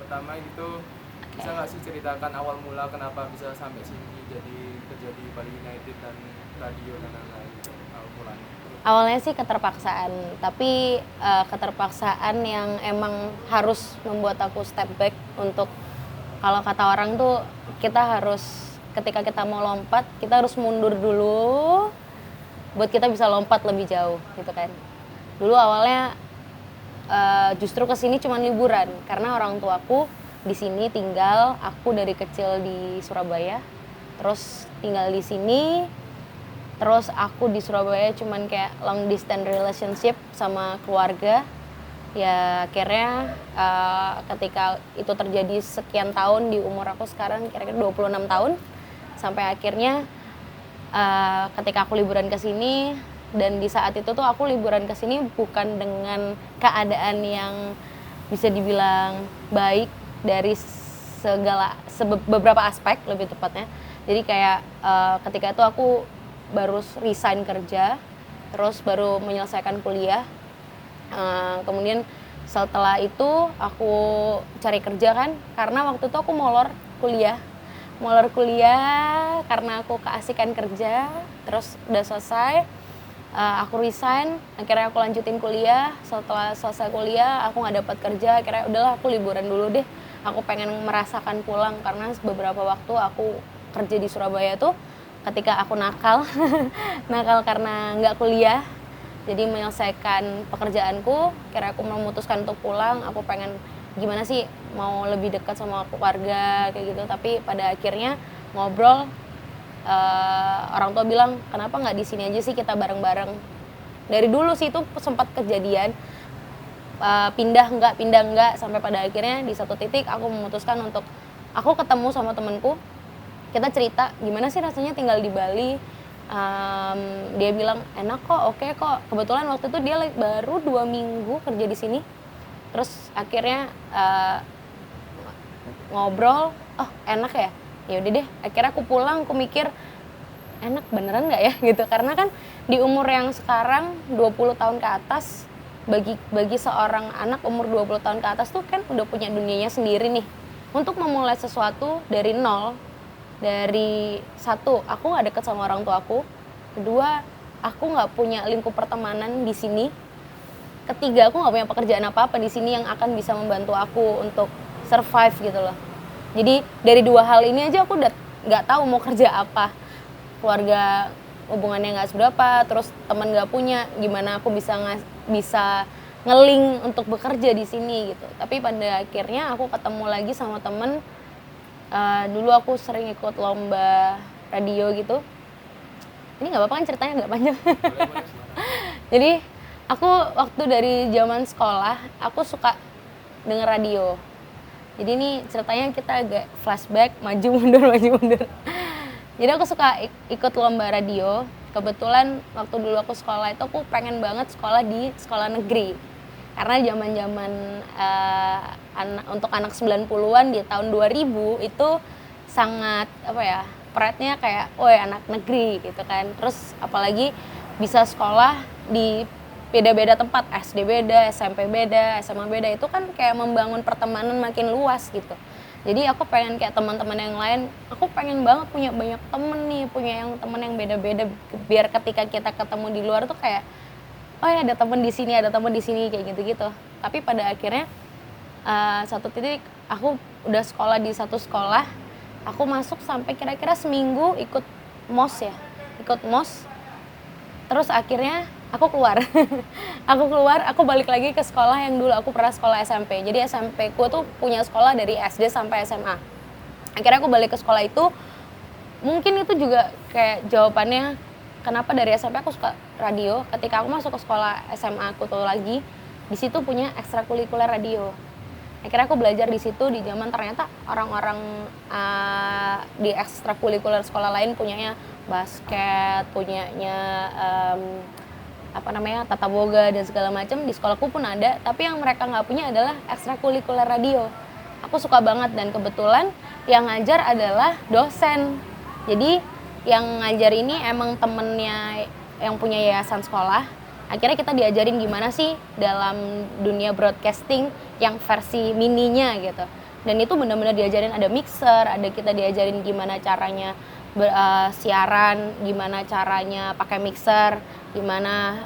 pertama gitu. Bisa nggak sih ceritakan awal mula kenapa bisa sampai sini jadi kerja di Bali United dan radio dan lain-lain gitu, awal mulanya? Awalnya sih keterpaksaan, tapi keterpaksaan yang emang harus membuat aku step back untuk, kalau kata orang tuh kita harus, ketika kita mau lompat kita harus mundur dulu buat kita bisa lompat lebih jauh gitu kan. Dulu awalnya justru kesini cuma liburan karena orang tuaku di sini tinggal, aku dari kecil di Surabaya, terus tinggal di sini, terus aku di Surabaya cuman kayak long distance relationship sama keluarga. Ya akhirnya ketika itu terjadi sekian tahun di umur aku sekarang kira-kira 26 tahun, sampai akhirnya ketika aku liburan ke sini, dan di saat itu tuh aku liburan ke sini bukan dengan keadaan yang bisa dibilang baik dari beberapa aspek lebih tepatnya. Jadi kayak ketika itu aku baru resign kerja, terus baru menyelesaikan kuliah. Kemudian setelah itu aku cari kerja kan, karena waktu itu aku molor kuliah karena aku keasikan kerja. Terus udah selesai, aku resign, akhirnya aku lanjutin kuliah. Setelah selesai kuliah aku nggak dapat kerja, akhirnya udahlah aku liburan dulu deh, aku pengen merasakan pulang. Karena beberapa waktu aku kerja di Surabaya tuh ketika aku nakal nakal karena nggak kuliah, jadi menyelesaikan pekerjaanku, kira aku memutuskan untuk pulang. Aku pengen gimana sih, mau lebih dekat sama keluarga kayak gitu. Tapi pada akhirnya ngobrol, orang tua bilang kenapa nggak di sini aja sih kita bareng-bareng. Dari dulu sih itu sempat kejadian pindah enggak, sampai pada akhirnya di satu titik aku memutuskan untuk, aku ketemu sama temenku, kita cerita gimana sih rasanya tinggal di Bali. Dia bilang enak kok, oke kok. Kebetulan waktu itu dia baru 2 minggu kerja di sini. Terus akhirnya ngobrol, oh enak ya, ya udah deh. Akhirnya aku pulang, aku mikir enak beneran nggak ya gitu. Karena kan di umur yang sekarang 20 tahun ke atas, bagi seorang anak umur 20 tahun ke atas tuh kan udah punya dunianya sendiri nih. Untuk memulai sesuatu dari nol, dari satu, aku nggak deket sama orang tuaku. Kedua, aku nggak punya lingkup pertemanan di sini. Ketiga, aku nggak punya pekerjaan apa-apa di sini yang akan bisa membantu aku untuk survive gitu loh. Jadi dari dua hal ini aja aku udah nggak tahu mau kerja apa. Keluarga hubungannya nggak seberapa, terus teman nggak punya, gimana aku bisa ngeling untuk bekerja di sini gitu. Tapi pada akhirnya aku ketemu lagi sama temen. Dulu aku sering ikut lomba radio gitu. Ini nggak apa-apa kan ceritanya nggak panjang. Jadi aku waktu dari zaman sekolah aku suka denger radio. Jadi ini ceritanya kita agak flashback, maju mundur maju mundur. Jadi aku suka ikut lomba radio. Kebetulan waktu dulu aku sekolah itu aku pengen banget sekolah di sekolah negeri. Karena zaman-zaman untuk anak 90-an di tahun 2000 itu sangat apa ya, pride-nya kayak woi anak negeri gitu kan. Terus apalagi bisa sekolah di beda-beda tempat, SD beda, SMP beda, SMA beda, itu kan kayak membangun pertemanan makin luas gitu. Jadi aku pengen kayak teman-teman yang lain, aku pengen banget punya banyak temen nih, punya yang temen yang beda-beda, biar ketika kita ketemu di luar tuh kayak oh ya ada temen di sini, ada temen di sini kayak gitu-gitu. Tapi pada akhirnya satu titik aku udah sekolah di satu sekolah, aku masuk sampai kira-kira seminggu ikut MOS ya, ikut MOS. Terus akhirnya aku keluar. Aku balik lagi ke sekolah yang dulu aku pernah sekolah SMP. Jadi SMP ku tuh punya sekolah dari SD sampai SMA. Akhirnya aku balik ke sekolah itu. Mungkin itu juga kayak jawabannya kenapa dari SMP aku suka radio. Ketika aku masuk ke sekolah SMA aku tuh lagi, di situ punya ekstrakurikuler radio. Akhirnya aku belajar di situ. Di zaman ternyata orang-orang di ekstrakurikuler sekolah lain punyanya basket, punyanya tata boga dan segala macam. Di sekolahku pun ada, tapi yang mereka nggak punya adalah ekstrakurikuler radio. Aku suka banget, dan kebetulan yang ngajar adalah dosen. Jadi yang ngajar ini emang temennya yang punya yayasan sekolah. Akhirnya kita diajarin gimana sih dalam dunia broadcasting yang versi mininya gitu. dan itu benar-benar diajarin, ada mixer, ada kita diajarin gimana caranya siaran, gimana caranya pakai mixer, gimana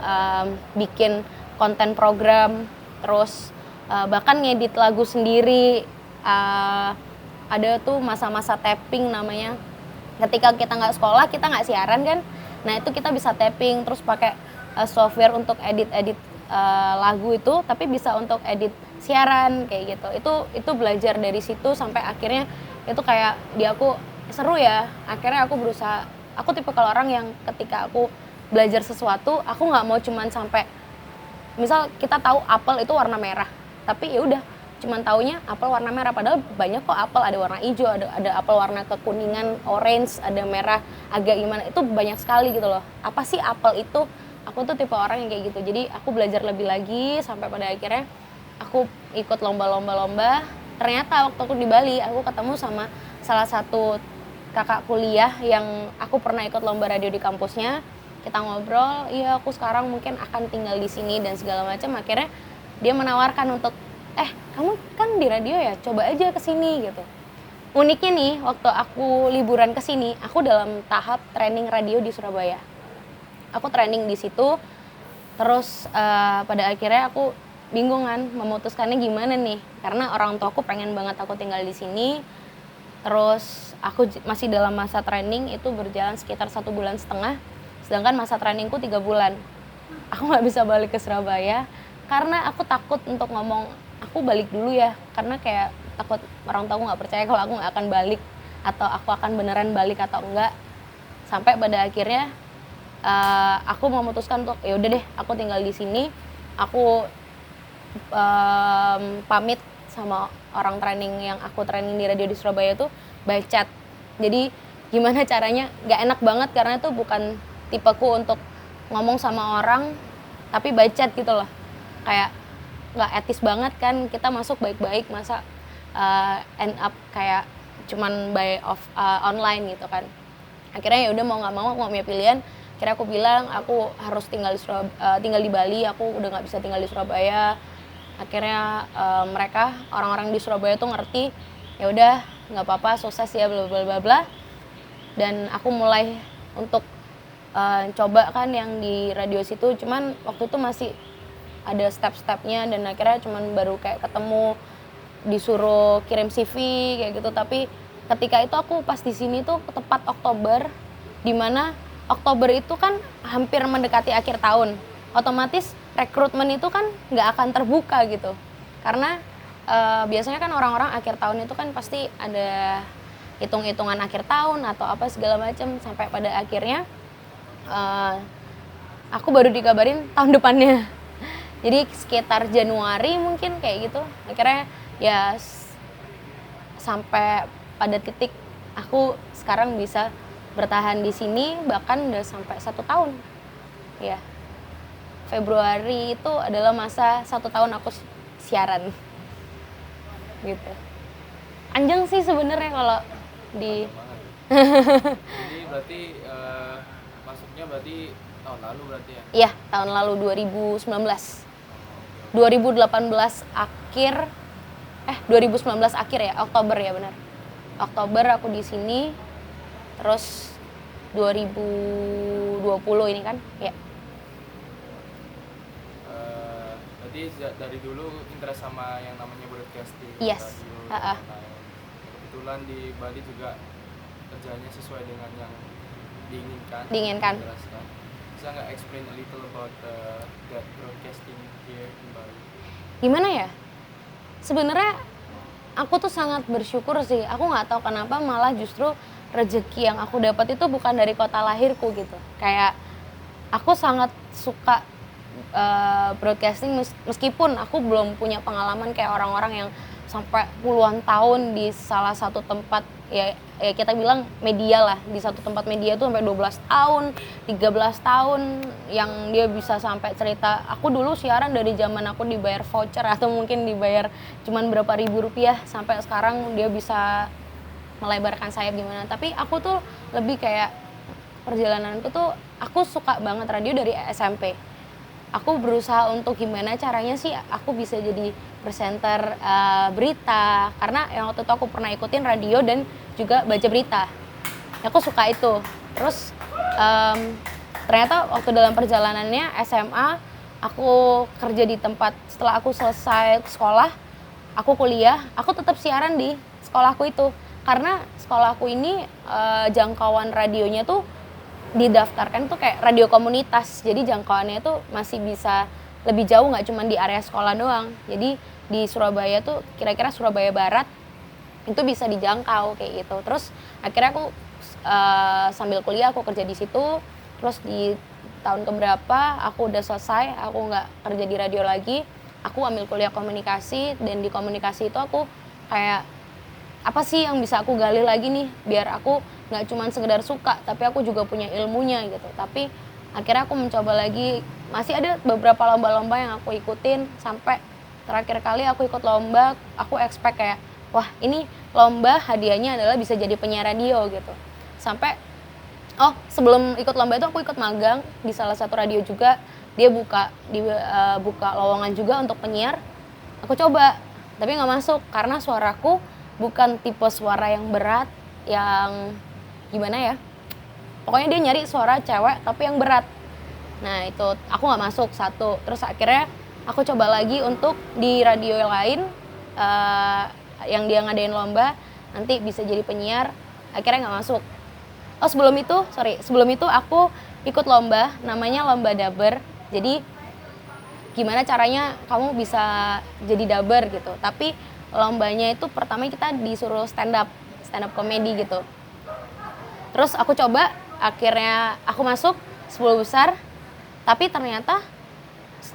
bikin konten program, terus bahkan ngedit lagu sendiri. Ada tuh masa-masa tapping namanya, ketika kita nggak sekolah, kita nggak siaran kan, nah itu kita bisa tapping, terus pakai software untuk edit lagu itu, tapi bisa untuk edit siaran kayak gitu. Itu belajar dari situ sampai akhirnya itu kayak di aku seru ya. Akhirnya aku berusaha, aku tipe kalau orang yang ketika aku belajar sesuatu, aku nggak mau cuman sampai misal kita tahu apel itu warna merah, tapi ya udah cuman taunya apel warna merah, padahal banyak kok apel, ada warna hijau, ada apel warna kekuningan, orange, ada merah agak gimana, itu banyak sekali gitu loh. Apa sih apel itu? Aku tuh tipe orang yang kayak gitu. Jadi aku belajar lebih lagi sampai pada akhirnya aku ikut lomba-lomba. Ternyata waktu aku di Bali, aku ketemu sama salah satu kakak kuliah yang aku pernah ikut lomba radio di kampusnya. Kita ngobrol, iya aku sekarang mungkin akan tinggal di sini dan segala macam. Akhirnya dia menawarkan untuk, kamu kan di radio ya, coba aja ke sini gitu. Uniknya nih, waktu aku liburan ke sini, aku dalam tahap training radio di Surabaya. Aku training di situ, terus pada akhirnya aku bingung kan, memutuskannya gimana nih, karena orang tua aku pengen banget aku tinggal di sini. Terus aku masih dalam masa training, itu berjalan sekitar 1,5 bulan, sedangkan masa trainingku 3 bulan. Aku nggak bisa balik ke Surabaya karena aku takut untuk ngomong aku balik dulu ya, karena kayak takut orang tua aku nggak percaya kalau aku nggak akan balik, atau aku akan beneran balik atau enggak. Sampai pada akhirnya aku memutuskan untuk ya udah deh, aku tinggal di sini. Aku pamit sama orang training yang aku training di radio di Surabaya itu by chat. Jadi gimana caranya, nggak enak banget karena itu bukan tipeku untuk ngomong sama orang tapi by chat gitu loh, kayak nggak etis banget kan, kita masuk baik-baik, masa end up kayak cuman online gitu kan. Akhirnya ya udah mau nggak mau punya pilihan. Akhirnya aku bilang aku harus tinggal di Bali, aku udah nggak bisa tinggal di Surabaya. Akhirnya mereka orang-orang di Surabaya tuh ngerti, ya udah nggak apa-apa, sukses ya bla bla bla bla. Dan aku mulai untuk coba kan yang di radio situ, cuman waktu itu masih ada step-stepnya, dan akhirnya cuman baru kayak ketemu, disuruh kirim CV kayak gitu. Tapi ketika itu aku pas di sini tuh tepat Oktober, dimana Oktober itu kan hampir mendekati akhir tahun, otomatis rekrutmen itu kan nggak akan terbuka gitu, karena biasanya kan orang-orang akhir tahun itu kan pasti ada hitung-hitungan akhir tahun atau apa segala macam, sampai pada akhirnya aku baru dikabarin tahun depannya. Jadi sekitar Januari mungkin kayak gitu. Akhirnya ya sampai pada titik aku sekarang bisa bertahan di sini, bahkan udah sampai 1 tahun. Ya. Februari itu adalah masa 1 tahun aku siaran. Gitu. Panjang sih sebenarnya kalau di Jadi berarti masuknya berarti tahun lalu berarti ya? Iya, tahun lalu 2019. 2018 akhir 2019 akhir ya, Oktober ya benar. Oktober aku di sini, terus 2020 ini kan, ya. Berarti dari dulu interest sama yang namanya broadcasting, Yes. radio, kebetulan di Bali juga kerjanya sesuai dengan yang diinginkan. Jelaskan. Bisa nggak explain a little about that broadcasting here in Bali? Gimana ya? Sebenarnya aku tuh sangat bersyukur sih. Aku nggak tahu kenapa malah justru rezeki yang aku dapat itu bukan dari kota lahirku gitu. Kayak aku sangat suka broadcasting meskipun aku belum punya pengalaman kayak orang-orang yang sampai puluhan tahun di salah satu tempat, ya kita bilang media lah, di satu tempat media tuh sampai 12 tahun, 13 tahun, yang dia bisa sampai cerita, aku dulu siaran dari zaman aku dibayar voucher atau mungkin dibayar cuman berapa ribu rupiah, sampai sekarang dia bisa melebarkan sayap gimana. Tapi aku tuh lebih kayak perjalananku tuh, aku suka banget radio dari SMP. Aku berusaha untuk gimana caranya sih aku bisa jadi presenter berita, karena yang waktu itu aku pernah ikutin radio dan juga baca berita. Aku suka itu. Terus ternyata waktu dalam perjalanannya SMA aku kerja di tempat, setelah aku selesai sekolah, aku kuliah, aku tetap siaran di sekolahku itu. Karena sekolahku ini jangkauan radionya tuh didaftarkan tuh kayak radio komunitas. Jadi jangkauannya tuh masih bisa lebih jauh, nggak cuma di area sekolah doang. Jadi di Surabaya tuh kira-kira Surabaya Barat itu bisa dijangkau kayak gitu. Terus akhirnya aku sambil kuliah aku kerja di situ. Terus di tahun keberapa aku udah selesai, aku nggak kerja di radio lagi. Aku ambil kuliah komunikasi, dan di komunikasi itu aku kayak apa sih yang bisa aku gali lagi nih biar aku nggak cuma sekedar suka tapi aku juga punya ilmunya gitu. Tapi akhirnya aku mencoba lagi, masih ada beberapa lomba-lomba yang aku ikutin, sampai terakhir kali aku ikut lomba, aku expect kayak, wah ini lomba hadiahnya adalah bisa jadi penyiar radio gitu. Sampai, sebelum ikut lomba itu aku ikut magang di salah satu radio juga, dia buka lowongan juga untuk penyiar. Aku coba, tapi nggak masuk karena suaraku bukan tipe suara yang berat, yang gimana ya, pokoknya dia nyari suara cewek tapi yang berat. Nah itu aku nggak masuk satu. Terus akhirnya aku coba lagi untuk di radio lain yang dia ngadain lomba, nanti bisa jadi penyiar, akhirnya nggak masuk. Sebelum itu aku ikut lomba, namanya lomba daber. Jadi gimana caranya kamu bisa jadi daber gitu. Tapi lombanya itu pertama kita disuruh stand up comedy gitu. Terus aku coba, akhirnya aku masuk 10 besar. Tapi ternyata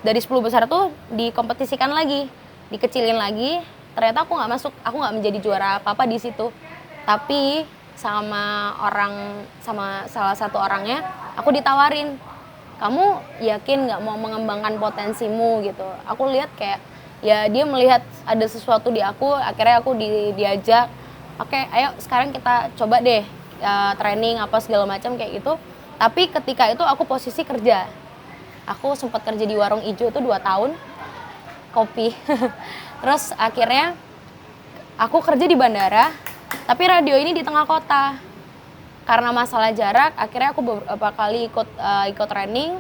dari 10 besar tuh dikompetisikan lagi, dikecilin lagi. Ternyata aku nggak masuk, aku nggak menjadi juara apa-apa di situ. Tapi sama salah satu orangnya, aku ditawarin, kamu yakin nggak mau mengembangkan potensimu gitu. Aku lihat kayak, ya dia melihat ada sesuatu di aku, akhirnya aku diajak, oke ayo sekarang kita coba deh training apa segala macam kayak gitu. Tapi ketika itu aku posisi kerja. Aku sempat kerja di warung ijo itu 2 tahun, kopi. Terus akhirnya aku kerja di bandara, tapi radio ini di tengah kota. Karena masalah jarak, akhirnya aku beberapa kali ikut training.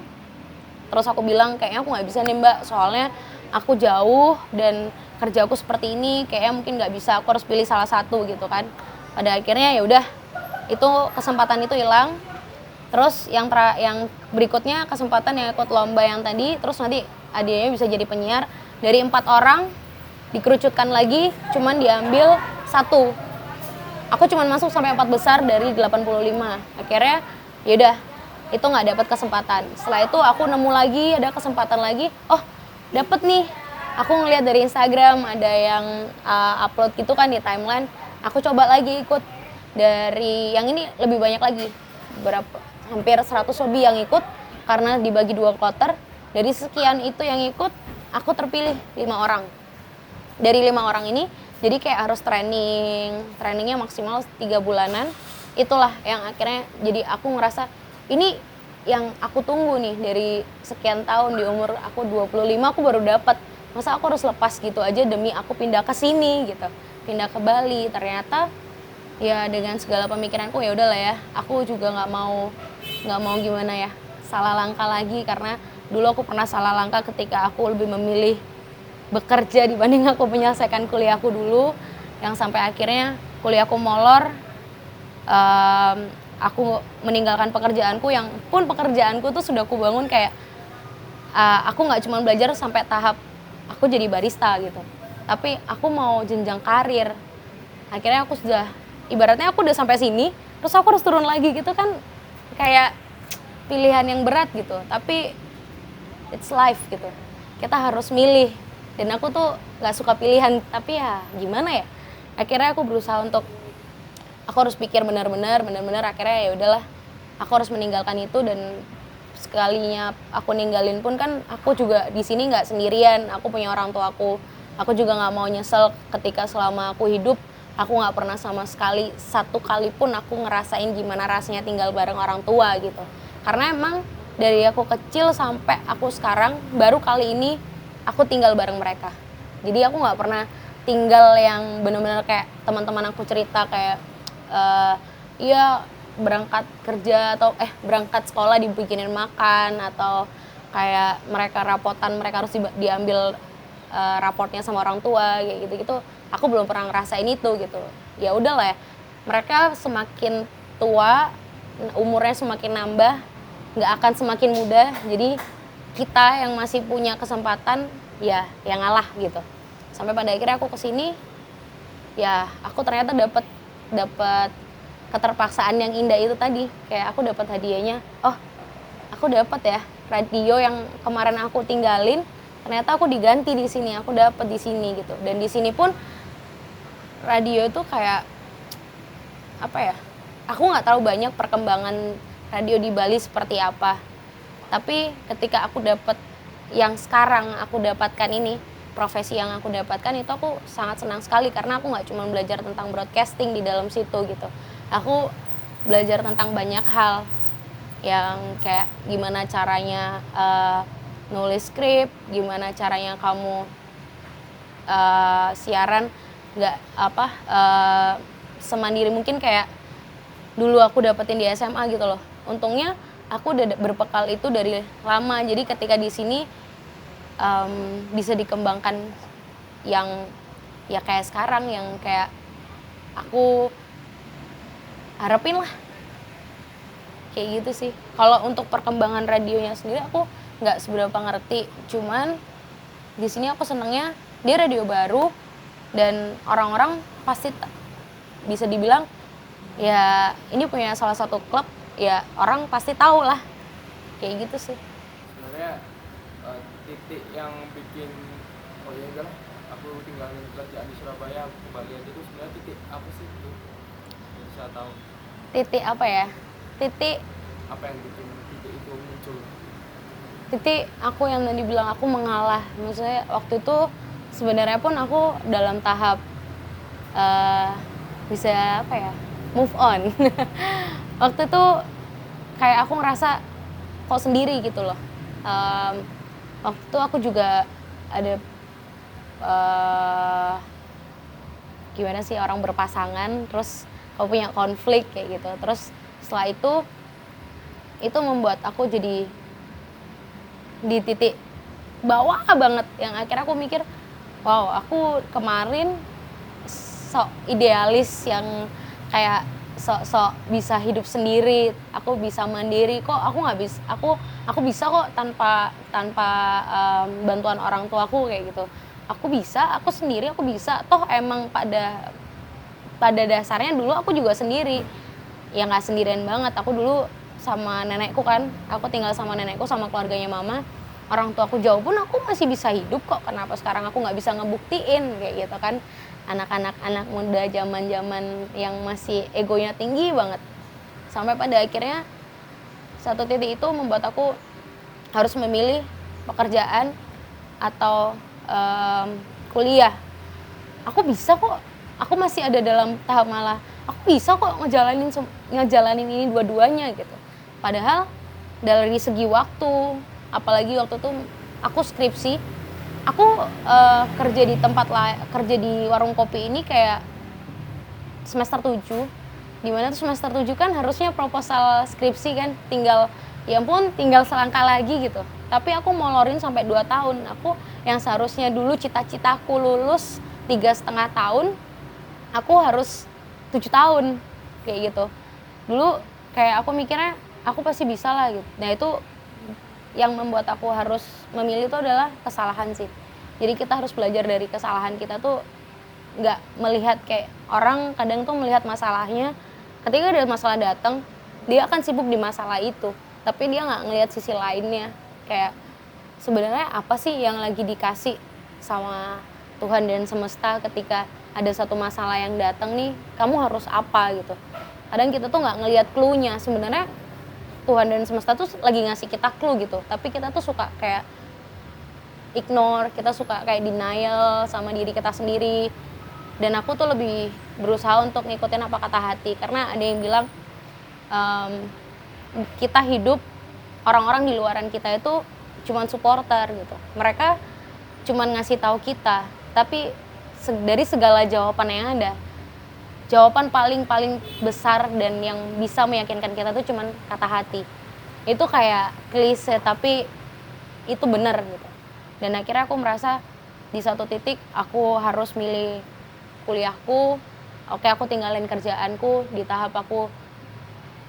Terus aku bilang kayaknya aku nggak bisa nih mbak, soalnya aku jauh dan kerja aku seperti ini, kayaknya mungkin nggak bisa, aku harus pilih salah satu gitu kan. Pada akhirnya ya udah, itu kesempatan itu hilang. Terus yang berikutnya kesempatan yang ikut lomba yang tadi, terus nanti adanya bisa jadi penyiar. Dari 4 orang dikerucutkan lagi, cuman diambil 1. Aku cuman masuk sampai 4 besar dari 85. Akhirnya yaudah, itu nggak dapat kesempatan. Setelah itu aku nemu lagi, ada kesempatan lagi. Dapet nih. Aku ngeliat dari Instagram ada yang upload gitu kan di timeline. Aku coba lagi ikut. Dari yang ini lebih banyak lagi. Hampir 100 lebih yang ikut karena dibagi 2 kloter. Dari sekian itu yang ikut, aku terpilih 5 orang. Dari 5 orang ini, jadi kayak harus trainingnya maksimal 3 bulanan. Itulah yang akhirnya jadi aku ngerasa ini yang aku tunggu nih dari sekian tahun. Di umur aku 25 aku baru dapat. Masa aku harus lepas gitu aja demi aku pindah ke sini gitu. Pindah ke Bali. Ternyata ya dengan segala pemikiranku ya udahlah ya. Aku juga nggak mau gimana ya, salah langkah lagi, karena dulu aku pernah salah langkah ketika aku lebih memilih bekerja dibanding aku menyelesaikan kuliahku dulu, yang sampai akhirnya kuliahku molor. Aku meninggalkan pekerjaanku, yang pun pekerjaanku tuh sudah aku bangun kayak aku nggak cuma belajar sampai tahap aku jadi barista gitu, tapi aku mau jenjang karir. Akhirnya aku ibaratnya aku udah sampai sini, terus aku harus turun lagi gitu kan, kayak pilihan yang berat gitu. Tapi it's life gitu, kita harus milih. Dan aku tuh nggak suka pilihan, tapi ya gimana ya. Akhirnya aku berusaha untuk aku harus pikir benar-benar. Akhirnya ya udahlah, aku harus meninggalkan itu. Dan sekalinya aku ninggalin pun kan aku juga di sini nggak sendirian. Aku punya orang tua aku. Aku juga nggak mau nyesel ketika selama aku hidup aku nggak pernah sama sekali satu kali pun aku ngerasain gimana rasanya tinggal bareng orang tua gitu. Karena emang dari aku kecil sampai aku sekarang baru kali ini aku tinggal bareng mereka Jadi aku nggak pernah tinggal yang benar-benar kayak teman-teman aku cerita kayak iya berangkat kerja atau berangkat sekolah dibikinin makan, atau kayak mereka rapotan mereka harus diambil raportnya sama orang tua kayak gitu-gitu. Aku belum pernah ngerasain itu gitu. Ya udahlah ya, mereka semakin tua umurnya semakin nambah, nggak akan semakin muda. Jadi kita yang masih punya kesempatan ya yang ngalah gitu. Sampai pada akhirnya aku kesini, ya aku ternyata dapat keterpaksaan yang indah itu tadi. Kayak aku dapat hadiahnya, oh aku dapat ya radio yang kemarin aku tinggalin, ternyata aku diganti di sini, aku dapat di sini gitu. Dan di sini pun radio itu kayak apa ya? Aku nggak tahu banyak perkembangan radio di Bali seperti apa. Tapi ketika aku dapat yang sekarang aku dapatkan ini, profesi yang aku dapatkan itu aku sangat senang sekali karena aku nggak cuma belajar tentang broadcasting di dalam situ gitu. Aku belajar tentang banyak hal yang kayak gimana caranya nulis skrip, gimana caranya kamu siaran nggak semandiri mungkin kayak dulu aku dapetin di SMA gitu loh. Untungnya aku udah berbekal itu dari lama, jadi ketika di sini bisa dikembangkan yang ya kayak sekarang, yang kayak aku harapin lah kayak gitu sih. Kalau untuk perkembangan radionya sendiri aku nggak seberapa ngerti, cuman di sini aku senengnya dia radio baru dan orang-orang pasti bisa dibilang ya ini punya salah satu klub, ya orang pasti tahu lah kayak gitu sih. Sebenarnya titik yang bikin oh ya udahlah aku tinggalin kerjaan di Surabaya aku ke Bali aja, itu sebenarnya titik apa sih itu? Bisa tahu Titik apa ya? Titik apa yang bikin titik itu muncul? Titik aku yang tadi bilang aku mengalah. Maksudnya waktu itu sebenarnya pun aku dalam tahap bisa apa ya, move on. Waktu itu kayak aku ngerasa kok sendiri gitu loh. Waktu itu aku juga ada gimana sih orang berpasangan, terus aku punya konflik kayak gitu. Terus setelah itu membuat aku jadi di titik bawah banget, yang akhirnya aku mikir, wow aku kemarin sok idealis yang kayak sok bisa hidup sendiri, aku bisa mandiri kok, aku nggak bisa, aku bisa kok tanpa bantuan orang tuaku kayak gitu. Aku bisa, aku sendiri aku bisa, toh emang pada dasarnya dulu aku juga sendiri, ya nggak sendirian banget. Aku dulu sama nenekku kan, aku tinggal sama nenekku sama keluarganya mama. Orang tua aku jauh pun aku masih bisa hidup kok, kenapa sekarang aku nggak bisa ngebuktiin kayak gitu kan. Anak muda zaman yang masih egonya tinggi banget. Sampai pada akhirnya satu titik itu membuat aku harus memilih pekerjaan atau kuliah. Aku bisa kok, aku masih ada dalam tahap malah aku bisa kok ngejalanin ini dua-duanya gitu. Padahal dari segi waktu, apalagi waktu itu aku skripsi, aku kerja di warung kopi ini kayak semester 7, dimana tuh semester 7 kan harusnya proposal skripsi kan, tinggal selangkah lagi gitu. Tapi aku molorin sampai 2 tahun. Aku yang seharusnya dulu cita-citaku lulus 3,5 tahun, aku harus 7 tahun kayak gitu. Dulu kayak aku mikirnya aku pasti bisa lah gitu. Nah itu yang membuat aku harus memilih itu adalah kesalahan sih. Jadi kita harus belajar dari kesalahan kita tuh, nggak melihat kayak orang kadang tuh melihat masalahnya, ketika ada masalah datang dia akan sibuk di masalah itu, tapi dia nggak ngelihat sisi lainnya, kayak sebenarnya apa sih yang lagi dikasih sama Tuhan dan semesta ketika ada satu masalah yang datang nih, kamu harus apa gitu. Kadang kita tuh nggak ngelihat clue-nya, sebenarnya Tuhan dan semesta tuh lagi ngasih kita clue gitu, tapi kita tuh suka kayak ignore, kita suka kayak denial sama diri kita sendiri. Dan aku tuh lebih berusaha untuk ngikutin apa kata hati, karena ada yang bilang kita hidup, orang-orang di luaran kita itu cuman supporter gitu, mereka cuman ngasih tahu kita, tapi dari segala jawaban yang ada, jawaban paling besar dan yang bisa meyakinkan kita tuh cuman kata hati. Itu kayak klise tapi itu benar gitu. Dan akhirnya aku merasa di satu titik aku harus milih kuliahku. Oke, aku tinggalin kerjaanku di tahap aku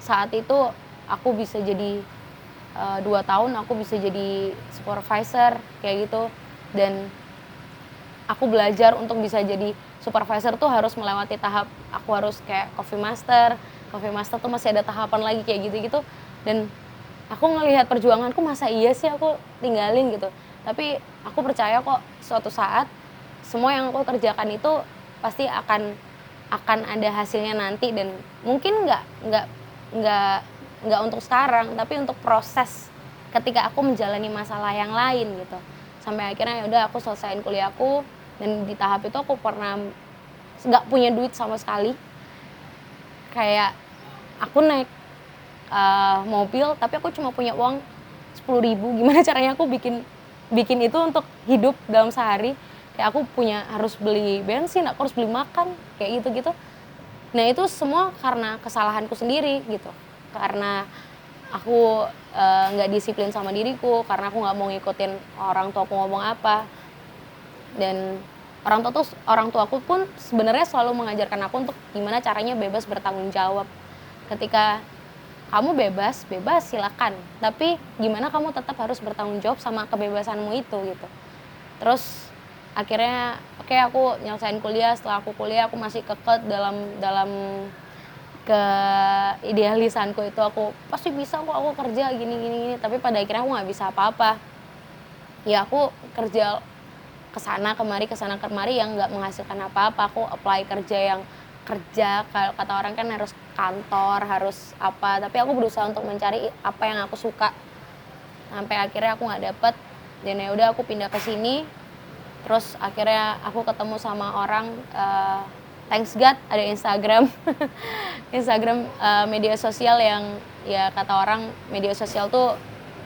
saat itu aku bisa jadi 2 tahun aku bisa jadi supervisor kayak gitu. Dan aku belajar untuk bisa jadi supervisor tuh harus melewati tahap aku harus kayak coffee master tuh masih ada tahapan lagi kayak gitu-gitu. Dan aku ngelihat perjuanganku, masa iya sih aku tinggalin gitu. Tapi aku percaya kok suatu saat semua yang aku kerjakan itu pasti akan ada hasilnya nanti. Dan mungkin nggak untuk sekarang, tapi untuk proses ketika aku menjalani masalah yang lain gitu. Sampai akhirnya ya udah aku selesaiin kuliahku. Dan di tahap itu aku pernah nggak punya duit sama sekali. Kayak aku naik mobil tapi aku cuma punya uang 10.000. Gimana caranya aku bikin itu untuk hidup dalam sehari. Kayak aku harus beli bensin, aku harus beli makan kayak gitu. Nah itu semua karena kesalahanku sendiri gitu. Karena aku nggak disiplin sama diriku, karena aku nggak mau ngikutin orang tua aku ngomong apa. Dan orang tuaku pun sebenarnya selalu mengajarkan aku untuk gimana caranya bebas bertanggung jawab. Ketika kamu bebas silakan, tapi gimana kamu tetap harus bertanggung jawab sama kebebasanmu itu gitu. Terus akhirnya oke, aku nyelesain kuliah. Setelah aku kuliah aku masih kekeh dalam ke idealisanku itu, aku pasti bisa kok aku kerja gini. Tapi pada akhirnya aku nggak bisa apa-apa. Ya aku kerja kesana kemari yang nggak menghasilkan apa-apa. Aku apply kerja kalau kata orang kan harus kantor, harus apa, tapi aku berusaha untuk mencari apa yang aku suka. Sampai akhirnya aku nggak dapet, dan ya udah aku pindah ke sini. Terus akhirnya aku ketemu sama orang, thanks God ada Instagram. Instagram media sosial yang ya kata orang media sosial tuh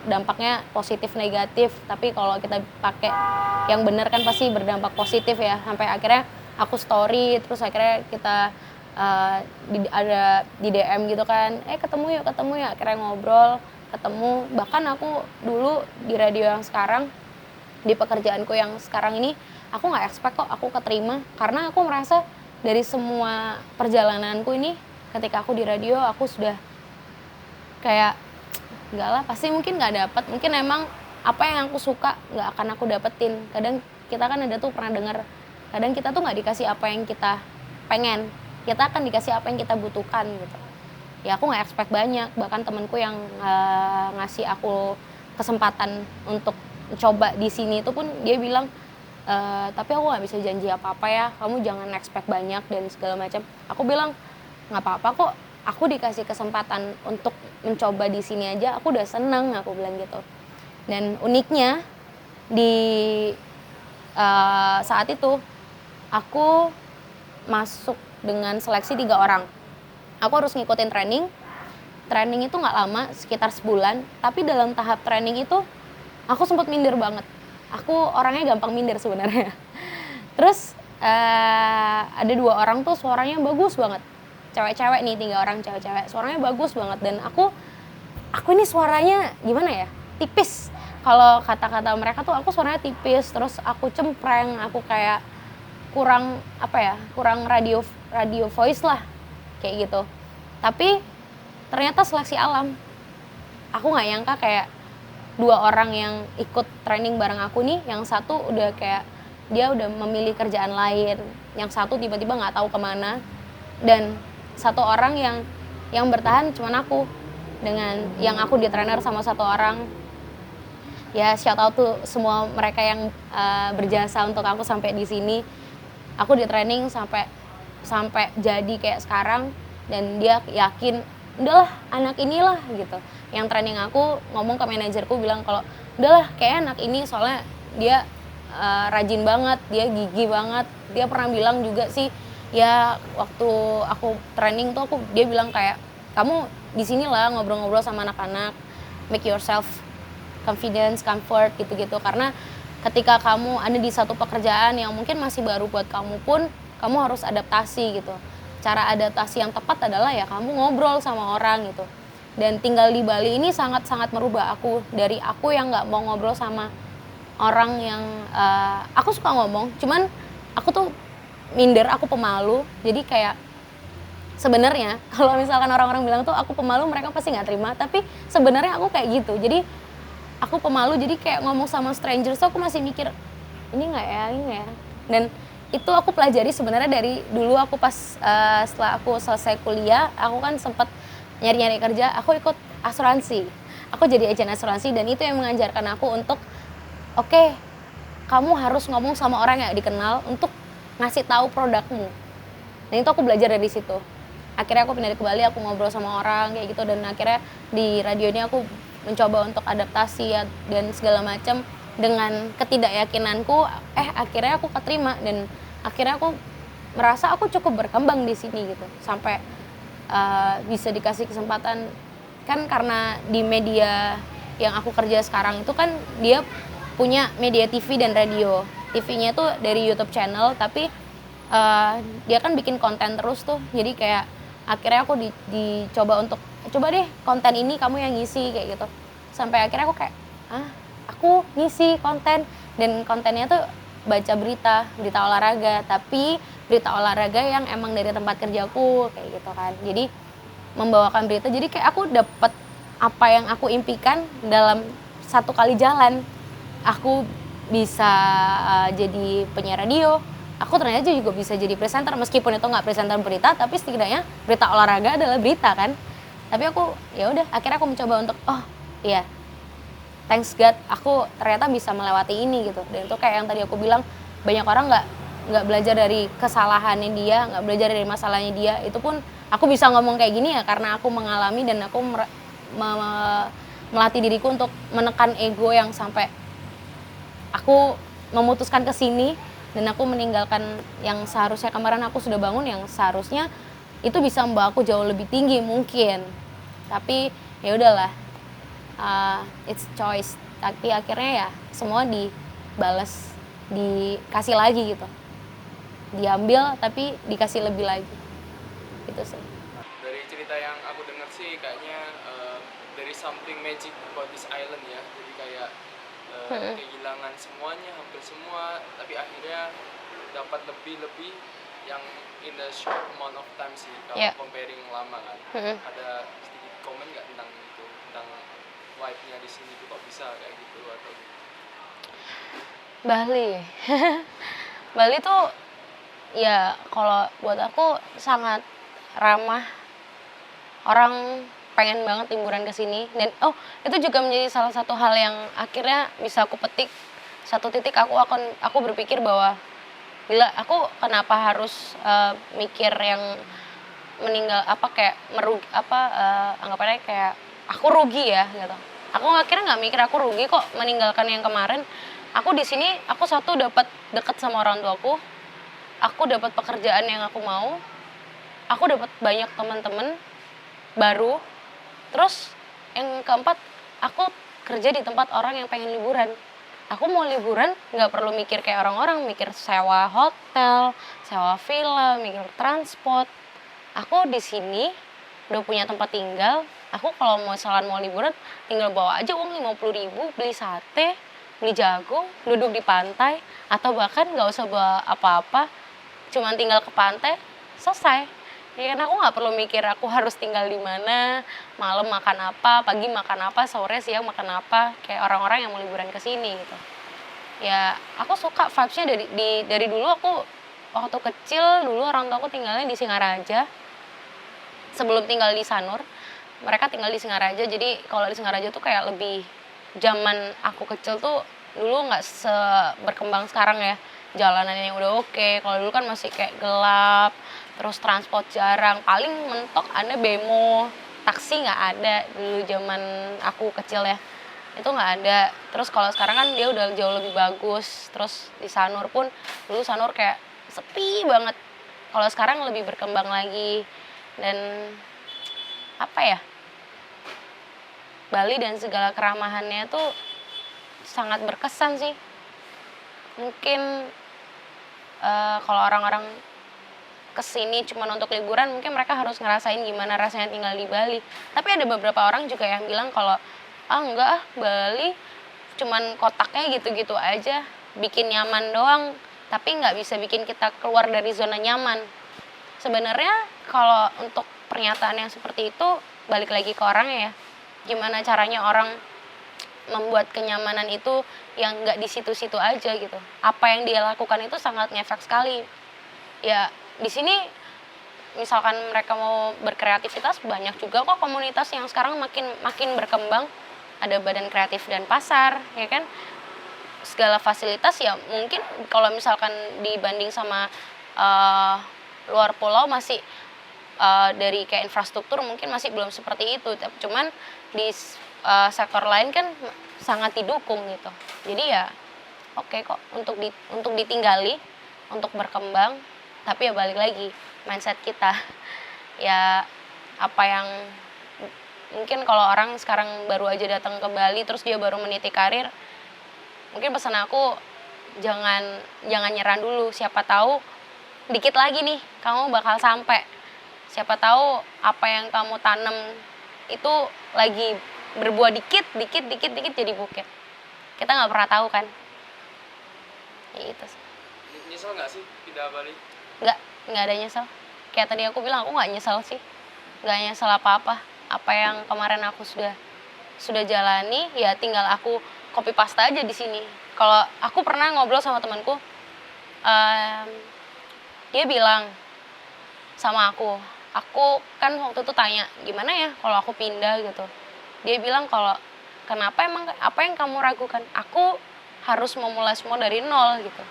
dampaknya positif negatif, tapi kalau kita pakai yang benar kan pasti berdampak positif ya. Sampai akhirnya aku story, terus akhirnya kita ada di DM gitu kan, ketemu yuk, akhirnya ngobrol, ketemu. Bahkan aku dulu di radio yang sekarang, di pekerjaanku yang sekarang ini, aku nggak expect kok aku keterima, karena aku merasa dari semua perjalananku ini, ketika aku di radio aku sudah kayak enggak lah, pasti mungkin nggak dapet, mungkin emang apa yang aku suka nggak akan aku dapetin. Kadang kita kan ada tuh pernah dengar, kadang kita tuh nggak dikasih apa yang kita pengen, kita akan dikasih apa yang kita butuhkan gitu. Ya aku nggak expect banyak, bahkan temanku yang ngasih aku kesempatan untuk coba di sini itu pun dia bilang, tapi aku nggak bisa janji apa-apa ya, kamu jangan expect banyak dan segala macam. Aku bilang nggak apa-apa kok, aku dikasih kesempatan untuk mencoba di sini aja, aku udah seneng, aku bilang gitu. Dan uniknya di saat itu aku masuk dengan seleksi 3 orang. Aku harus ngikutin training itu nggak lama, sekitar sebulan. Tapi dalam tahap training itu aku sempat minder banget. Aku orangnya gampang minder sebenarnya. Terus ada 2 orang tuh suaranya bagus banget, cewek-cewek nih, 3 orang cewek-cewek, suaranya bagus banget. Dan aku ini suaranya gimana ya, tipis. Kalau kata-kata mereka tuh aku suaranya tipis, terus aku cempreng, aku kayak kurang radio voice lah kayak gitu. Tapi ternyata seleksi alam, aku nggak nyangka kayak 2 orang yang ikut training bareng aku nih, yang satu udah kayak dia udah memilih kerjaan lain, yang satu tiba-tiba nggak tahu kemana, dan 1 orang yang bertahan cuman aku, dengan yang aku di trainer sama 1 orang. Ya shout out tuh semua mereka yang berjasa untuk aku sampai di sini. Aku di training sampai jadi kayak sekarang, dan dia yakin udahlah anak inilah gitu. Yang training aku ngomong ke manajerku bilang kalau udahlah kayak anak ini, soalnya dia rajin banget, dia gigih banget. Dia pernah bilang juga sih ya waktu aku training tuh dia bilang kayak, kamu di sini lah ngobrol-ngobrol sama anak-anak, make yourself confidence, comfort gitu-gitu, karena ketika kamu ada di satu pekerjaan yang mungkin masih baru buat kamu pun, kamu harus adaptasi gitu. Cara adaptasi yang tepat adalah ya kamu ngobrol sama orang gitu. Dan tinggal di Bali ini sangat-sangat merubah aku, dari aku yang nggak mau ngobrol sama orang yang aku suka ngomong, cuman aku tuh minder, aku pemalu. Jadi kayak sebenarnya kalau misalkan orang-orang bilang tuh aku pemalu, mereka pasti nggak terima, tapi sebenarnya aku kayak gitu. Jadi aku pemalu, jadi kayak ngomong sama strangers tuh aku masih mikir ini nggak ya, ini nggak ya. Dan itu aku pelajari sebenarnya dari dulu aku pas setelah aku selesai kuliah, aku kan sempat nyari-nyari kerja, aku ikut asuransi. Aku jadi agen asuransi dan itu yang mengajarkan aku untuk oke, kamu harus ngomong sama orang yang dikenal untuk ngasih tahu produkmu. Dan itu aku belajar dari situ. Akhirnya aku pindah ke Bali, aku ngobrol sama orang kayak gitu, dan akhirnya di radio ini aku mencoba untuk adaptasi ya, dan segala macam dengan ketidakyakinanku, akhirnya aku keterima dan akhirnya aku merasa aku cukup berkembang di sini gitu, sampai bisa dikasih kesempatan kan karena di media yang aku kerja sekarang itu kan dia punya media TV dan radio. TV-nya tuh dari YouTube channel, tapi dia kan bikin konten terus tuh, jadi kayak akhirnya aku dicoba untuk coba deh konten ini kamu yang ngisi kayak gitu, sampai akhirnya aku kayak aku ngisi konten, dan kontennya tuh baca berita olahraga, tapi berita olahraga yang emang dari tempat kerjaku kayak gitu kan. Jadi membawakan berita, jadi kayak aku dapet apa yang aku impikan dalam satu kali jalan. Aku bisa jadi penyiar radio, aku ternyata juga bisa jadi presenter, meskipun itu nggak presenter berita, tapi setidaknya berita olahraga adalah berita kan. Tapi aku ya udah, akhirnya aku mencoba untuk iya, thanks God aku ternyata bisa melewati ini gitu. Dan itu kayak yang tadi aku bilang, banyak orang nggak belajar dari kesalahannya dia, nggak belajar dari masalahnya dia. Itu pun aku bisa ngomong kayak gini ya karena aku mengalami, dan aku melatih diriku untuk menekan ego yang sampai aku memutuskan ke sini, dan aku meninggalkan yang seharusnya kemarin aku sudah bangun, yang seharusnya itu bisa membawa aku jauh lebih tinggi mungkin. Tapi ya udahlah, it's choice. Tapi akhirnya ya semua dibalas, dikasih lagi gitu, diambil tapi dikasih lebih lagi gitu sih. Dari cerita yang aku dengar sih kayaknya there is something magic about this island ya. Jadi kayak kehilangan semuanya, hampir semua, tapi akhirnya dapat lebih yang in the short amount of time sih kalau comparing lama kan. Ada sedikit komen nggak tentang itu, tentang vibe-nya di sini tuh kok bisa kayak gitu atau gitu? Bali Bali tuh ya kalau buat aku sangat ramah, orang pengen banget liburan ke sini. Dan itu juga menjadi salah satu hal yang akhirnya bisa aku petik. Satu titik aku berpikir bahwa gila, aku kenapa harus mikir yang meninggal, kayak merugi, anggapannya kayak aku rugi ya gitu. Aku akhirnya nggak mikir aku rugi kok meninggalkan yang kemarin. Aku di sini, aku satu dapat deket sama orang tuaku, aku dapat pekerjaan yang aku mau, aku dapat banyak teman-teman baru. Terus yang keempat, aku kerja di tempat orang yang pengen liburan. Aku mau liburan nggak perlu mikir kayak orang-orang, mikir sewa hotel, sewa villa, mikir transport. Aku di sini udah punya tempat tinggal. Aku kalau mau liburan tinggal bawa aja uang 50.000, beli sate, beli jagung, duduk di pantai, atau bahkan nggak usah bawa apa-apa, cuman tinggal ke pantai, selesai. Ya kan, aku nggak perlu mikir aku harus tinggal di mana, malam makan apa, pagi makan apa, sore siang makan apa, kayak orang-orang yang mau liburan ke sini gitu. Ya aku suka vibes-nya dari dulu. Aku waktu kecil dulu orang tua aku tinggalnya di Singaraja. Sebelum tinggal di Sanur, mereka tinggal di Singaraja. Jadi kalau di Singaraja tuh kayak lebih, zaman aku kecil tuh dulu nggak berkembang sekarang ya. Jalanannya udah oke. Kalau dulu kan masih kayak gelap, terus transport jarang, paling mentok ada bemo, taksi nggak ada dulu zaman aku kecil ya, itu nggak ada. Terus kalau sekarang kan dia udah jauh lebih bagus. Terus di Sanur pun dulu Sanur kayak sepi banget, kalau sekarang lebih berkembang lagi. Dan Bali dan segala keramahannya tuh sangat berkesan sih. Mungkin kalau orang-orang kesini cuma untuk liburan, mungkin mereka harus ngerasain gimana rasanya tinggal di Bali. Tapi ada beberapa orang juga yang bilang kalau enggak ah, Bali cuman kotaknya gitu-gitu aja, bikin nyaman doang, tapi nggak bisa bikin kita keluar dari zona nyaman. Sebenarnya kalau untuk pernyataan yang seperti itu balik lagi ke orangnya ya, gimana caranya orang membuat kenyamanan itu yang nggak di situ-situ aja gitu. Apa yang dia lakukan itu sangat ngefek sekali. Ya di sini misalkan mereka mau berkreativitas, banyak juga kok komunitas yang sekarang makin berkembang. Ada Badan Kreatif dan Pasar, ya kan? Segala fasilitas ya mungkin kalau misalkan dibanding sama luar pulau masih dari kayak infrastruktur mungkin masih belum seperti itu. Cuman di sektor lain kan sangat didukung gitu. Jadi ya oke kok untuk ditinggali, untuk berkembang, tapi ya balik lagi mindset kita. Ya apa yang mungkin kalau orang sekarang baru aja datang ke Bali terus dia baru meniti karir, mungkin pesan aku jangan nyerah dulu. Siapa tahu dikit lagi nih kamu bakal sampai. Siapa tahu apa yang kamu tanam itu lagi berbuah dikit jadi bukit. Kita nggak pernah tahu kan. Ya itu sih. Nyesel nggak sih pindah Bali? Nggak ada nyesel. Kayak tadi aku bilang, aku nggak nyesel sih. Nggak nyesel apa-apa. Apa yang kemarin aku sudah jalani, ya tinggal aku copy paste aja di sini. Kalau aku pernah ngobrol sama temanku, dia bilang sama aku kan waktu itu tanya gimana ya kalau aku pindah gitu. Dia bilang kalau kenapa emang apa yang kamu ragukan? Aku harus memulai semua dari nol gitu.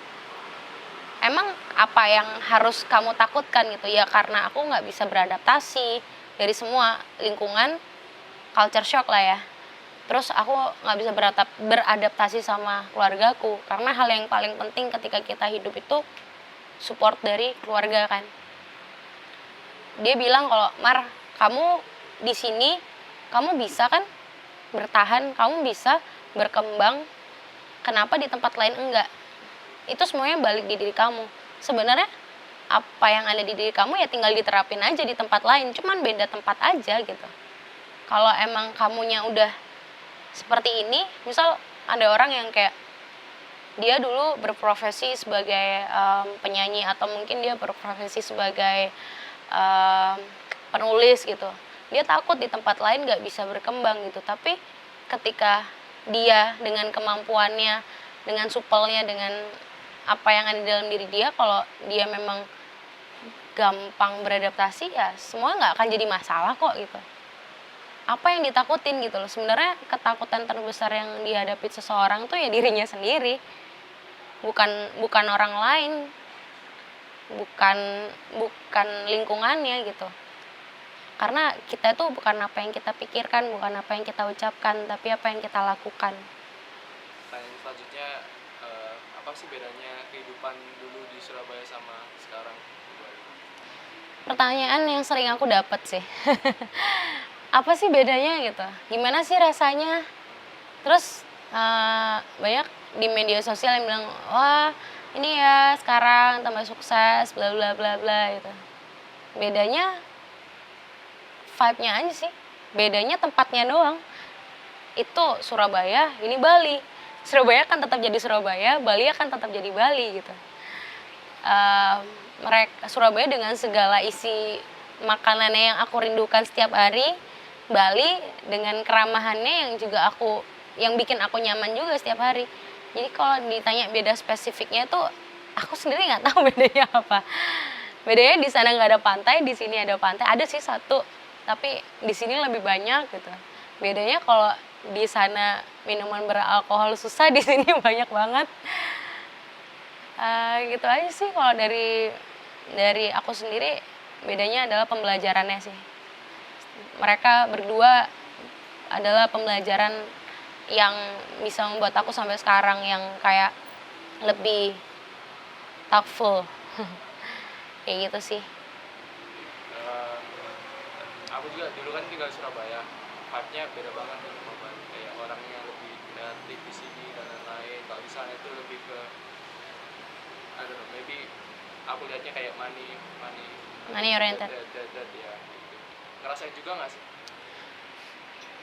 Emang apa yang harus kamu takutkan gitu? Ya karena aku nggak bisa beradaptasi dari semua lingkungan, culture shock lah ya. Terus aku nggak bisa beradaptasi sama keluargaku, karena hal yang paling penting ketika kita hidup itu support dari keluarga kan. Dia bilang kalau Mar, kamu di sini kamu bisa kan bertahan, kamu bisa berkembang, kenapa di tempat lain enggak? Itu semuanya balik di diri kamu. Sebenarnya apa yang ada di diri kamu ya tinggal diterapin aja di tempat lain, cuman beda tempat aja gitu. Kalau emang kamunya udah seperti ini, misal ada orang yang kayak dia dulu berprofesi sebagai penyanyi atau mungkin dia berprofesi sebagai penulis gitu. Dia takut di tempat lain gak bisa berkembang gitu. Tapi ketika dia dengan kemampuannya, dengan supelnya, dengan apa yang ada di dalam diri dia, kalau dia memang gampang beradaptasi ya semua nggak akan jadi masalah kok gitu. Apa yang ditakutin gitu loh, sebenarnya ketakutan terbesar yang dihadapi seseorang tuh ya dirinya sendiri, bukan orang lain, bukan lingkungannya gitu. Karena kita itu bukan apa yang kita pikirkan, bukan apa yang kita ucapkan, tapi apa yang kita lakukan. Pertanyaan selanjutnya, apa sih bedanya kehidupan dulu di Surabaya sama sekarang? Pertanyaan yang sering aku dapat sih. Apa sih bedanya gitu? Gimana sih rasanya? Terus banyak di media sosial yang bilang, wah ini ya sekarang tambah sukses, bla bla bla bla gitu. Bedanya vibe-nya aja sih. Bedanya tempatnya doang. Itu Surabaya, ini Bali. Surabaya kan tetap jadi Surabaya, Bali akan tetap jadi Bali gitu. Surabaya dengan segala isi makanannya yang aku rindukan setiap hari, Bali dengan keramahannya yang bikin aku nyaman juga setiap hari. Jadi kalau ditanya beda spesifiknya tuh aku sendiri nggak tahu bedanya apa. Bedanya di sana nggak ada pantai, di sini ada pantai. Ada sih satu, tapi di sini lebih banyak gitu. Bedanya kalau di sana minuman beralkohol susah, di sini banyak banget. Gitu aja sih kalau dari aku sendiri, bedanya adalah pembelajarannya sih. Mereka berdua adalah pembelajaran yang bisa membuat aku sampai sekarang yang kayak lebih thoughtful. Kayak gitu sih. Aku juga dulu kan tinggal di Surabaya, vibe-nya beda banget nih sama Bali. Kayak orangnya lebih kreatif di sini dan lain-lain. Kalau di sana itu lebih ke I don't know, maybe aku lihatnya kayak money oriented. That, ya gitu. Ngerasain juga nggak sih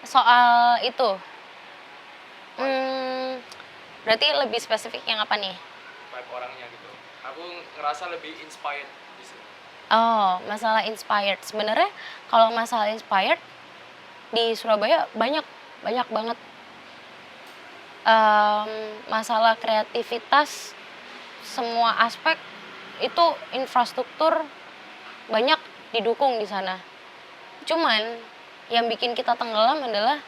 Soal itu, berarti lebih spesifik yang apa nih? vibe orangnya gitu? Aku ngerasa lebih inspired di sini. Oh, masalah inspired. Sebenarnya kalau masalah inspired di Surabaya banyak banget. Masalah kreativitas, semua aspek itu infrastruktur banyak didukung di sana. Cuman yang bikin kita tenggelam adalah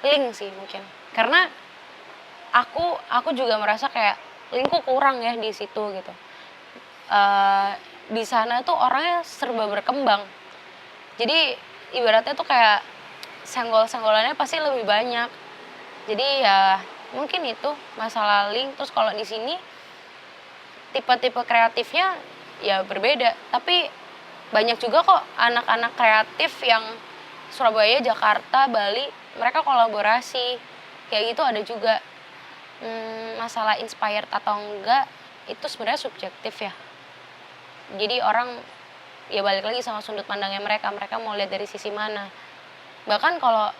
link sih mungkin. Karena aku juga merasa kayak linkku kurang ya di situ gitu. Di sana tuh orangnya serba berkembang. Jadi ibaratnya tuh kayak senggol-senggolannya pasti lebih banyak. Jadi ya mungkin itu masalah link. Terus kalau di sini tipe-tipe kreatifnya ya berbeda. Tapi banyak juga kok anak-anak kreatif yang Surabaya, Jakarta, Bali, mereka kolaborasi. Kayak gitu ada juga. Masalah inspired atau enggak itu sebenarnya subjektif ya. Jadi orang ya balik lagi sama sudut pandangnya mereka mau lihat dari sisi mana. Bahkan kalau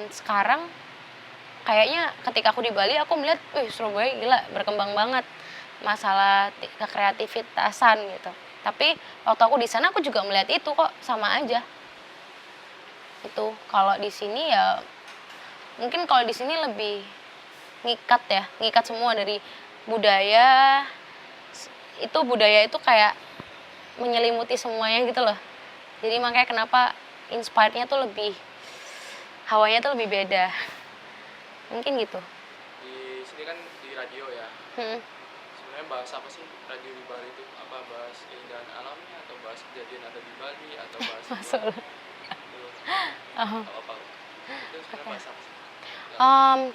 sekarang kayaknya ketika aku di Bali aku melihat Surabaya gila berkembang banget masalah kekreativitasan gitu. Tapi waktu aku di sana aku juga melihat itu kok sama aja. Itu kalau di sini ya mungkin kalau di sini lebih ngikat semua dari budaya. Itu budaya itu kayak menyelimuti semuanya gitu loh. Jadi makanya kenapa inspired-nya tuh lebih, hawanya tuh lebih beda. Mungkin gitu. Di sini kan di radio ya. Sebenarnya bahas apa sih radio di Bali itu? Apa bahas keindahan alamnya atau bahas kejadian ada di Bali atau bahas apa? Itu sebenarnya bahas apa sih?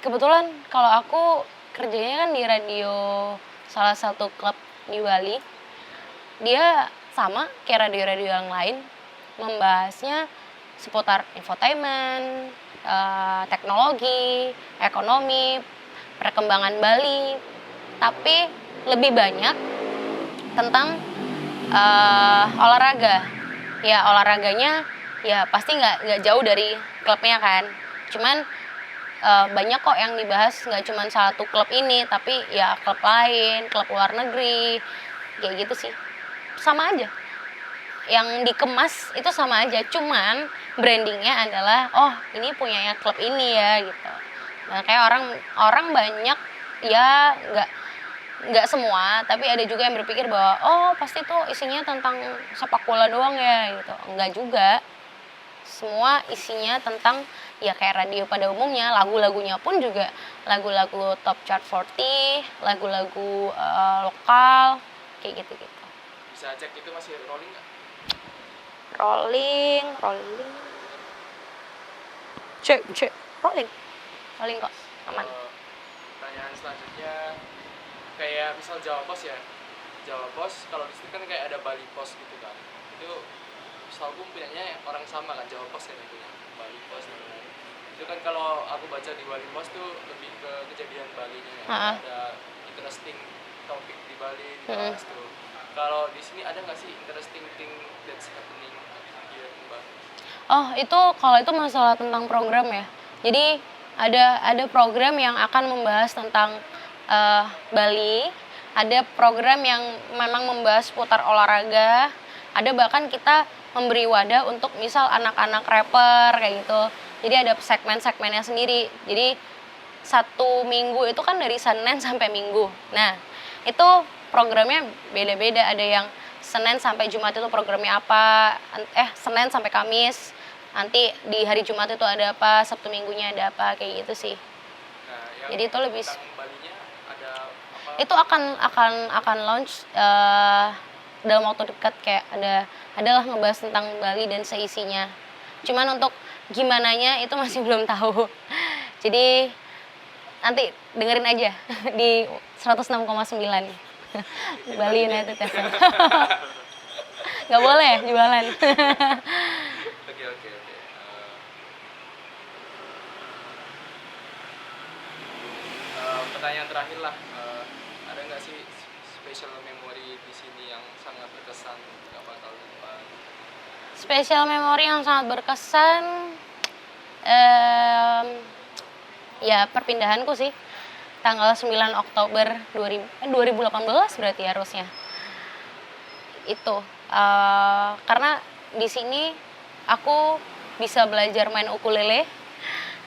Kebetulan kalau aku kerjanya kan di radio salah satu klub di Bali. Dia sama kayak radio-radio yang lain, membahasnya seputar infotainment, teknologi, ekonomi, perkembangan Bali. Tapi lebih banyak tentang olahraga. Ya olahraganya ya pasti nggak jauh dari klubnya kan. Cuman banyak kok yang dibahas, nggak cuma satu klub ini, tapi ya klub lain, klub luar negeri, kayak gitu sih. Sama aja. Yang dikemas itu sama aja, cuman brandingnya adalah oh ini punyanya klub ini ya gitu. Makanya orang banyak ya nggak semua, tapi ada juga yang berpikir bahwa oh pasti tuh isinya tentang sepak bola doang ya gitu. Enggak juga. Semua isinya tentang ya kayak radio pada umumnya, lagu-lagunya pun juga lagu-lagu top chart 40, lagu-lagu lokal, kayak gitu-gitu. Bisa cek itu masih rolling nggak? Rolling. Cek, rolling kok, aman. Pertanyaan selanjutnya, kayak misal Jawa Pos ya, Jawa Pos kalau di sini kan kayak ada Bali Pos gitu kan, itu setahu punyanya orang sama kan, Jawa Pos kan itu ya, Bali Pos dan lain-lain. Itu kan kalau aku baca di Bali Pos tuh lebih ke kejadian Balinya ya, ada interesting topik di Bali dibahas tuh. Kalau di sini ada nggak sih interesting thing that's happening here in Bali? Oh itu kalau itu masalah tentang program ya. Jadi ada program yang akan membahas tentang Bali, ada program yang memang membahas putar olahraga, ada bahkan kita memberi wadah untuk misal anak-anak rapper kayak gitu. Jadi ada segmen-segmennya sendiri. Jadi 1 minggu itu kan dari Senin sampai Minggu. Nah itu programnya beda-beda. Ada yang Senin sampai Jumat itu programnya apa, Senin sampai Kamis. Nanti di hari Jumat itu ada apa, Sabtu Minggunya ada apa, kayak gitu sih. Nah, yang jadi itu lebih Balinya ada apa? Itu akan launch dalam waktu dekat, kayak adalah ngebahas tentang Bali dan seisinya. Cuman untuk gimananya itu masih belum tahu. Jadi nanti dengerin aja di 106,9 Bali United FM. Nggak boleh jualan. Oke. Pertanyaan terakhir lah, ada nggak sih special memory di sini yang sangat berkesan nggak bakal lupa? Special memory yang sangat berkesan, ya perpindahanku sih. Tanggal 9 Oktober 2018 berarti harusnya. Itu karena di sini aku bisa belajar main ukulele.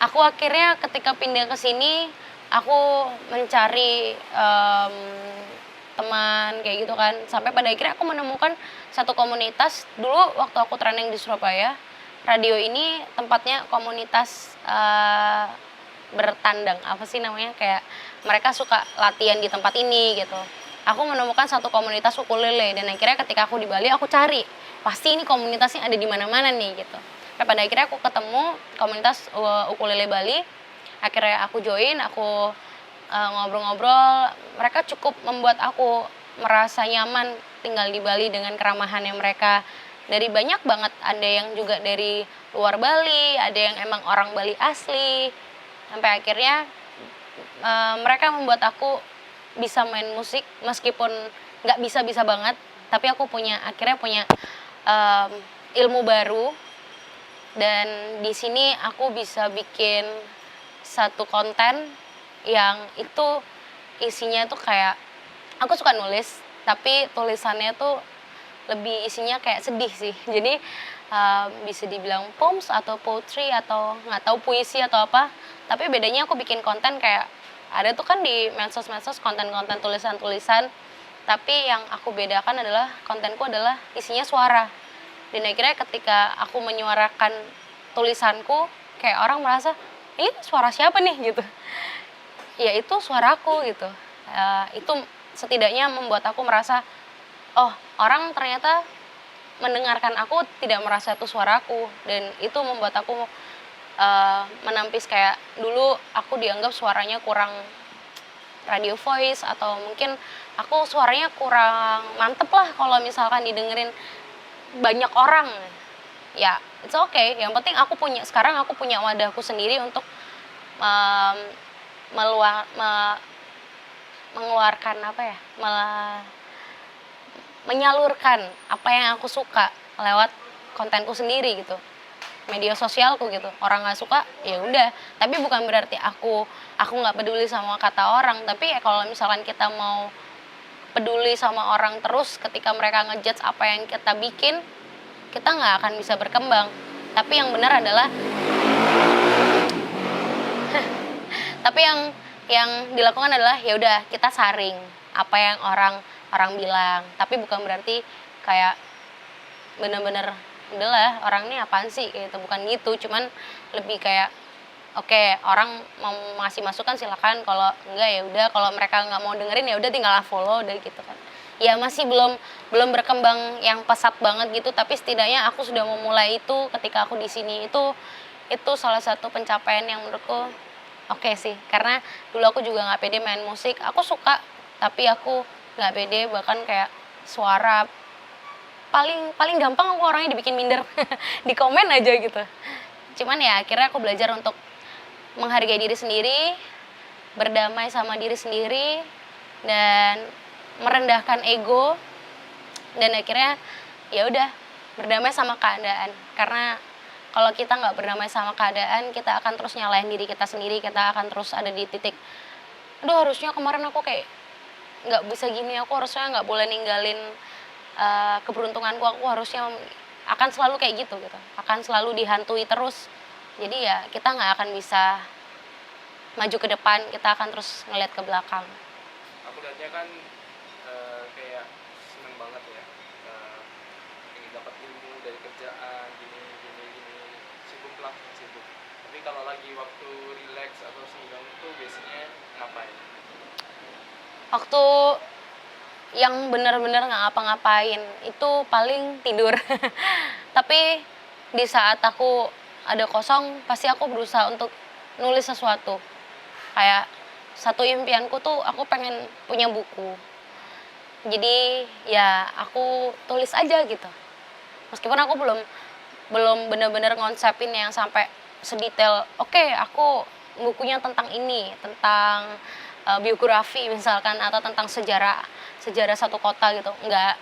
Aku akhirnya ketika pindah ke sini aku mencari teman kayak gitu kan, sampai pada akhirnya aku menemukan satu komunitas. Dulu waktu aku training di Surabaya, radio ini tempatnya komunitas bertandang, apa sih namanya, kayak mereka suka latihan di tempat ini gitu. Aku menemukan satu komunitas ukulele, dan akhirnya ketika aku di Bali aku cari, pasti ini komunitasnya ada di mana-mana nih gitu. Nah, pada akhirnya aku ketemu komunitas ukulele Bali. Akhirnya aku join, aku ngobrol-ngobrol. Mereka cukup membuat aku merasa nyaman tinggal di Bali dengan keramahannya mereka. Dari banyak banget, ada yang juga dari luar Bali, ada yang emang orang Bali asli. Sampai akhirnya mereka membuat aku bisa main musik meskipun nggak bisa-bisa banget, tapi aku akhirnya punya ilmu baru. Dan di sini aku bisa bikin satu konten yang itu isinya tuh kayak, aku suka nulis, tapi tulisannya tuh lebih isinya kayak sedih sih. Jadi bisa dibilang poems atau poetry atau nggak tahu puisi atau apa. Tapi bedanya aku bikin konten kayak, ada tuh kan di medsos-medsos konten-konten tulisan-tulisan. Tapi yang aku bedakan adalah kontenku adalah isinya suara. Dan akhirnya ketika aku menyuarakan tulisanku, kayak orang merasa, ini suara siapa nih gitu. Ya itu suaraku gitu. Itu setidaknya membuat aku merasa, oh orang ternyata mendengarkan aku tidak merasa itu suaraku. Dan itu membuat aku menampis, kayak dulu aku dianggap suaranya kurang radio voice, atau mungkin aku suaranya kurang mantep lah kalau misalkan didengerin banyak orang. Ya it's okay, yang penting sekarang aku punya wadahku sendiri untuk mengeluarkan apa ya, menyalurkan apa yang aku suka lewat kontenku sendiri gitu, media sosialku gitu. Orang nggak suka ya udah, tapi bukan berarti aku nggak peduli sama kata orang. Tapi ya kalau misalkan kita mau peduli sama orang terus, ketika mereka ngejudge apa yang kita bikin, kita nggak akan bisa berkembang. Tapi yang benar adalah tapi yang dilakukan adalah ya udah, kita saring apa yang orang bilang, tapi bukan berarti kayak bener-bener udahlah orang ini apaan sih kayak gitu, bukan gitu. Cuman lebih kayak oke, orang mau ngasih masukan silakan, kalau enggak ya udah, kalau mereka nggak mau dengerin ya udah tinggal follow udah gitu kan. Ya masih belum berkembang yang pesat banget gitu, tapi setidaknya aku sudah memulai itu ketika aku di sini. Itu salah satu pencapaian yang menurutku oke sih, karena dulu aku juga nggak pede main musik. Aku suka, tapi aku nggak pede, bahkan kayak suara paling gampang aku orangnya dibikin minder di komen aja gitu. Cuman ya akhirnya aku belajar untuk menghargai diri sendiri, berdamai sama diri sendiri, dan merendahkan ego. Dan akhirnya ya udah, berdamai sama keadaan. Karena kalau kita nggak berdamai sama keadaan, kita akan terus nyalahin diri kita sendiri. Kita akan terus ada di titik, aduh harusnya kemarin aku kayak nggak bisa gini, aku harusnya nggak boleh ninggalin keberuntunganku, aku harusnya akan selalu kayak gitu, akan selalu dihantui terus. Jadi ya kita nggak akan bisa maju ke depan, kita akan terus ngeliat ke belakang. Aku lihatnya kan kayak seneng banget ya, ingin dapat ilmu dari kerjaan gini, sibuk lah, sibuk. Tapi kalau lagi waktu relax atau senggang itu biasanya ngapain? Waktu yang benar-benar nggak ngapa-ngapain itu paling tidur. Tapi di saat aku ada kosong, pasti aku berusaha untuk nulis sesuatu. Kayak satu impianku tuh aku pengen punya buku. Jadi ya aku tulis aja gitu. Meskipun aku belum benar-benar ngonsepin yang sampai sedetail, oke, aku bukunya tentang ini, tentang biografi misalkan, atau tentang sejarah sejarah satu kota gitu, enggak.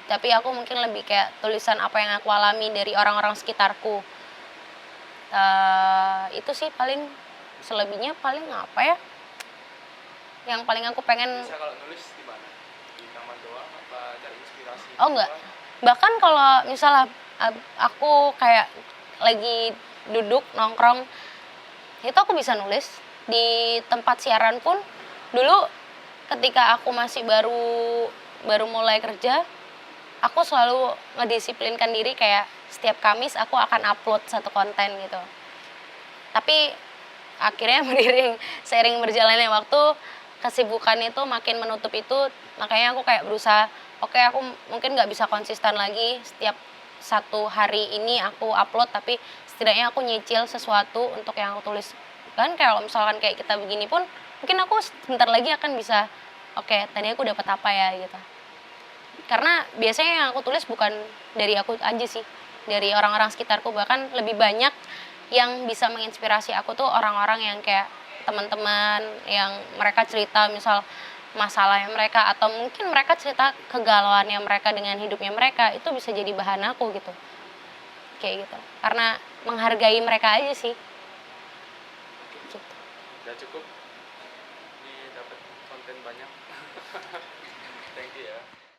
Tapi aku mungkin lebih kayak tulisan apa yang aku alami dari orang-orang sekitarku. Itu sih paling, selebihnya paling apa ya? Yang paling aku pengen. Bisa kalau nulis di mana? Di kamar doang apa cari inspirasi? Oh enggak. Bahkan kalau misalnya aku kayak lagi duduk nongkrong, itu aku bisa nulis. Di tempat siaran pun dulu ketika aku masih baru mulai kerja, aku selalu ngedisiplinkan diri kayak setiap Kamis aku akan upload satu konten gitu. Tapi akhirnya seiring berjalannya waktu, kesibukan itu makin menutup itu, makanya aku kayak berusaha, oke, aku mungkin nggak bisa konsisten lagi setiap satu hari ini aku upload, tapi setidaknya aku nyicil sesuatu untuk yang aku tulis. Kan kalau misalkan kayak kita begini pun, mungkin aku sebentar lagi akan bisa, oke, tadi aku dapat apa ya gitu. Karena biasanya yang aku tulis bukan dari aku aja sih, dari orang-orang sekitarku, bahkan lebih banyak yang bisa menginspirasi aku tuh orang-orang yang kayak teman-teman yang mereka cerita misal masalahnya mereka, atau mungkin mereka cerita kegalauannya mereka dengan hidupnya mereka, itu bisa jadi bahan aku gitu, kayak gitu, karena menghargai mereka aja sih gitu. Udah cukup, ini dapat konten banyak. Thank you ya.